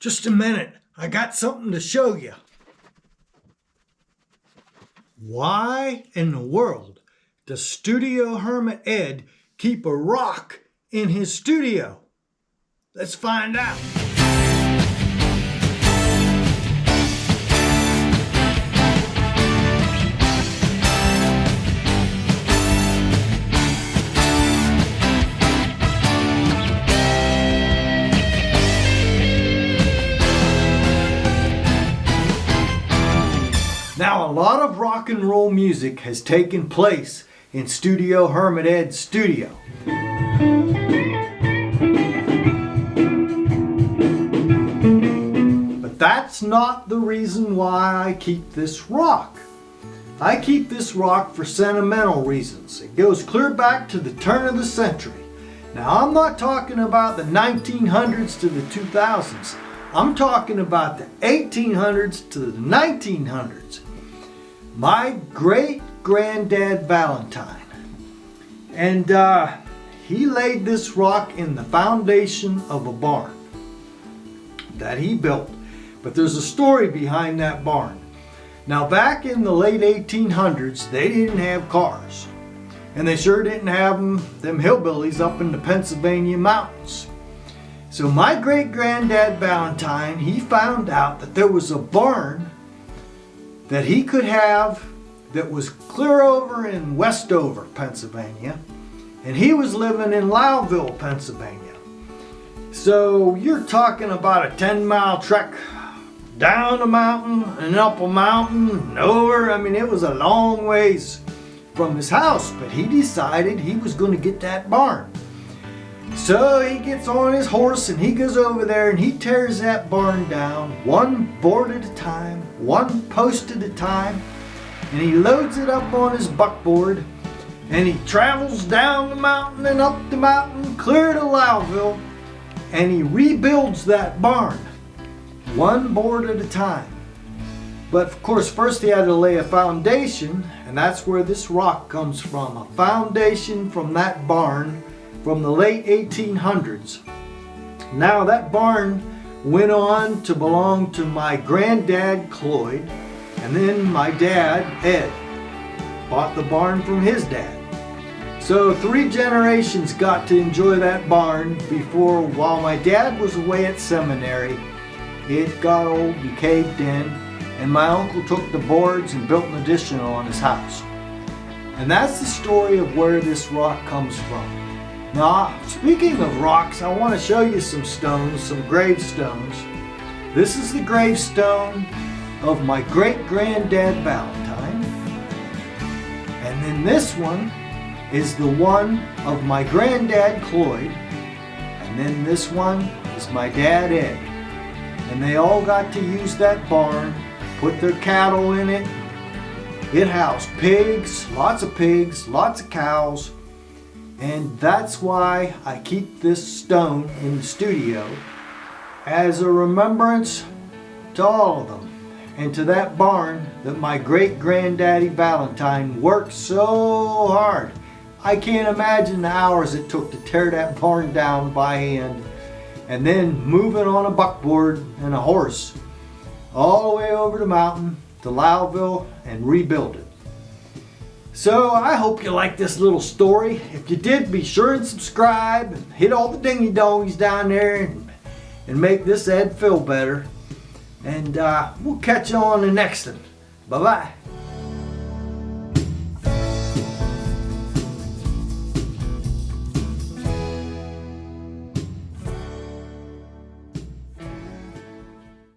Just a minute, I got something to show you. Why in the world does Studio Hermit Ed keep a rock in his studio? Let's find out. Now, a lot of rock and roll music has taken place in Studio Hermit Ed's studio. But that's not the reason why I keep this rock. I keep this rock for sentimental reasons. It goes clear back to the turn of the century. Now, I'm not talking about the 1900s to the 2000s. I'm talking about the 1800s to the 1900s. My great granddad Valentine. And he laid this rock in the foundation of a barn that he built. But there's a story behind that barn. Now, back in the late 1800s, they didn't have cars. And they sure didn't have them hillbillies up in the Pennsylvania mountains. So my great granddad Valentine, he found out that there was a barn that he could have that was clear over in Westover, Pennsylvania, and he was living in Lowville, Pennsylvania. So you're talking about a 10-mile trek down a mountain and up a mountain and over. I mean, it was a long ways from his house, but he decided he was going to get that barn. So he gets on his horse and he goes over there and he tears that barn down one board at a time, one post at a time, and he loads it up on his buckboard and he travels down the mountain and up the mountain clear to Lowville, and he rebuilds that barn one board at a time. But of course, first he had to lay a foundation, and that's where this rock comes from, a foundation from that barn from the late 1800s. Now that barn went on to belong to my granddad Cloyd, and then my dad Ed bought the barn from his dad. So 3 generations got to enjoy that barn before, while my dad was away at seminary, it got old and caved in, and my uncle took the boards and built an addition on his house. And that's the story of where this rock comes from. Now, speaking of rocks, I want to show you some stones, some gravestones. This is the gravestone of my great-granddad Valentine. And then this one is the one of my granddad Cloyd. And then this one is my dad Ed. And they all got to use that barn, put their cattle in it. It housed pigs, lots of cows. And that's why I keep this stone in the studio as a remembrance to all of them, and to that barn that my great-granddaddy Valentine worked so hard. I can't imagine the hours it took to tear that barn down by hand and then move it on a buckboard and a horse all the way over the mountain to Lowville and rebuild it. So I hope you like this little story. If you did, be sure and subscribe and hit all the dingy-dongies down there and make this Ed feel better. And we'll catch you on the next one. Bye-bye.